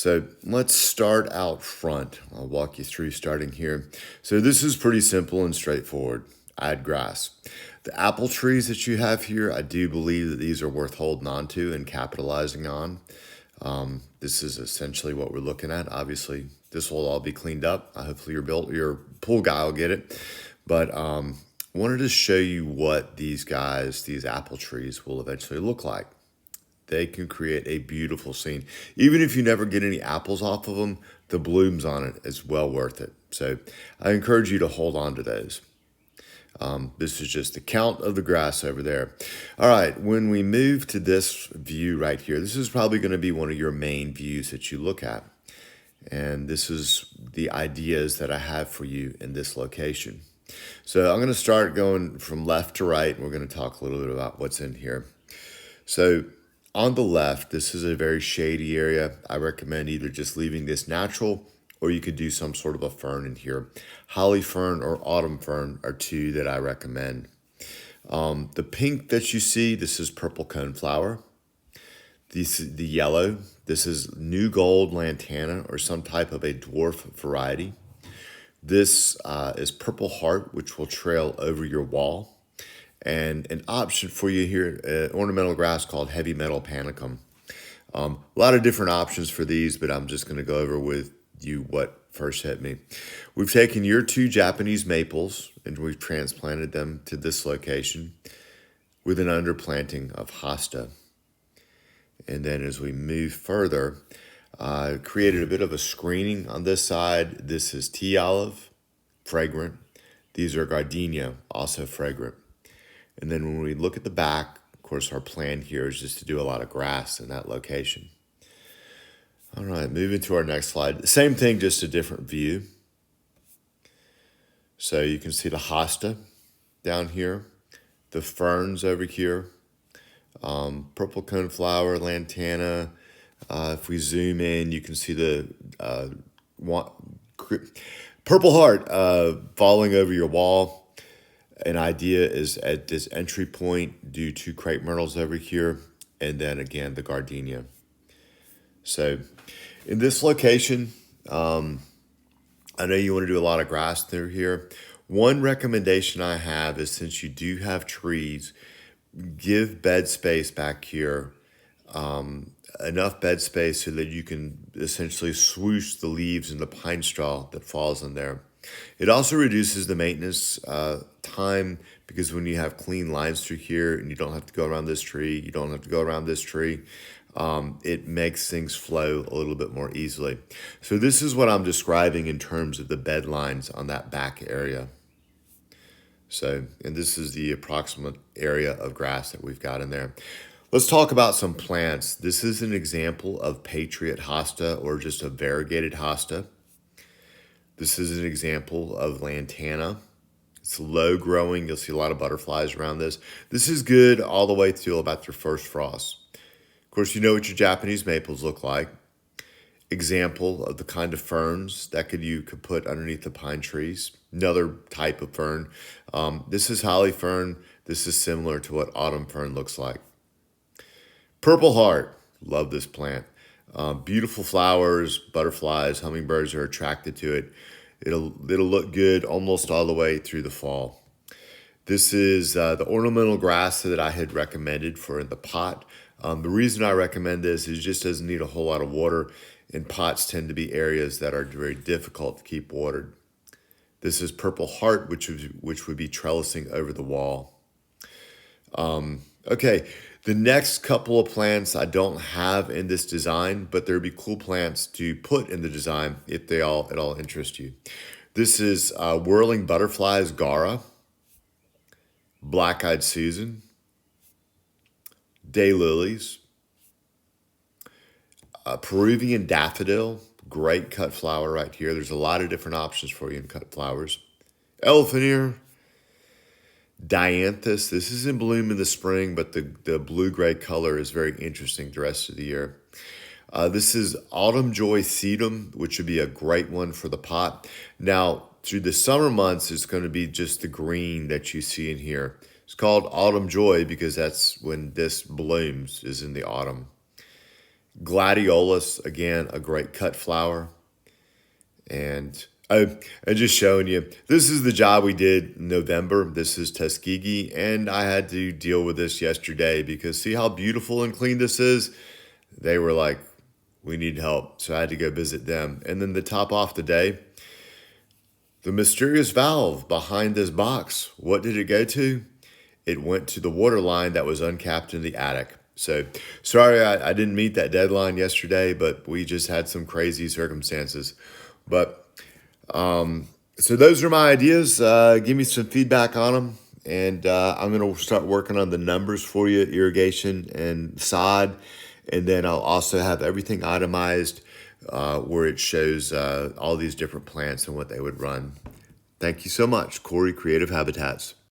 So let's start out front. I'll walk you through starting here. So this is pretty simple and straightforward. Add grass. The apple trees that you have here, I do believe that these are worth holding on to and capitalizing on. This is essentially what we're looking at. Obviously, this will all be cleaned up. Hopefully your pool guy will get it. But wanted to show you what these apple trees will eventually look like. They can create a beautiful scene. Even if you never get any apples off of them, the blooms on it is well worth it. So I encourage you to hold on to those. This is just the count of the grass over there. All right, when we move to this view right here, this is probably going to be one of your main views that you look at. And this is the ideas that I have for you in this location. So I'm going to start going from left to right. And we're going to talk a little bit about what's in here. So on the left, this is a very shady area. I recommend either just leaving this natural or you could do some sort of a fern in here. Holly fern or autumn fern are two that I recommend. The pink that you see, this is purple coneflower. The yellow, this is new gold lantana or some type of a dwarf variety. This is purple heart, which will trail over your wall. And an option for you here, ornamental grass called heavy metal panicum. A lot of different options for these, but I'm just going to go over with you what first hit me. We've taken your two Japanese maples and we've transplanted them to this location with an underplanting of hosta. And then as we move further, created a bit of a screening on this side. This is tea olive, fragrant. These are gardenia, also fragrant. And then when we look at the back, of course, our plan here is just to do a lot of grass in that location. All right, moving to our next slide. Same thing, just a different view. So you can see the hosta down here, the ferns over here, purple coneflower, lantana. If we zoom in, you can see the purple heart falling over your wall. An idea is at this entry point, do two crepe myrtles over here, and then again, the gardenia. So in this location, I know you want to do a lot of grass through here. One recommendation I have is since you do have trees, give bed space back here, enough bed space so that you can essentially swoosh the leaves and the pine straw that falls in there. It also reduces the maintenance time because when you have clean lines through here and you don't have to go around this tree, you don't have to go around this tree, it makes things flow a little bit more easily. So this is what I'm describing in terms of the bed lines on that back area. So, and this is the approximate area of grass that we've got in there. Let's talk about some plants. This is an example of Patriot hosta or just a variegated hosta. This is an example of lantana. It's low growing. You'll see a lot of butterflies around this. This is good all the way till about your first frost. Of course, you know what your Japanese maples look like. Example of the kind of ferns that you could put underneath the pine trees. Another type of fern. This is holly fern. This is similar to what autumn fern looks like. Purple heart. Love this plant. Beautiful flowers, butterflies, hummingbirds are attracted to it. It'll look good almost all the way through the fall. This is the ornamental grass that I had recommended for in the pot. The reason I recommend this is it just doesn't need a whole lot of water, and pots tend to be areas that are very difficult to keep watered. This is purple heart, which would be trellising over the wall. Okay, the next couple of plants I don't have in this design, but there'd be cool plants to put in the design if they all at all interest you. This is whirling butterflies, Gara, black-eyed Susan, daylilies, Peruvian daffodil, great cut flower right here. There's a lot of different options for you in cut flowers. Elephant ear, dianthus. This is in bloom in the spring, but the blue-gray color is very interesting the rest of the year. This is autumn joy sedum, which would be a great one for the pot. Now, through the summer months, it's going to be just the green that you see in here. It's called autumn joy because that's when this blooms, is in the autumn. Gladiolus, again, a great cut flower. And I'm just showing you, this is the job we did in November. This is Tuskegee, and I had to deal with this yesterday because see how beautiful and clean this is? They were like, we need help. So I had to go visit them. And then to top off the day, the mysterious valve behind this box, what did it go to? It went to the water line that was uncapped in the attic. So sorry I didn't meet that deadline yesterday, but we just had some crazy circumstances. But so those are my ideas. Give me some feedback on them. And I'm going to start working on the numbers for you, irrigation and sod. And then I'll also have everything itemized where it shows all these different plants and what they would run. Thank you so much, Corey, Creative Habitats.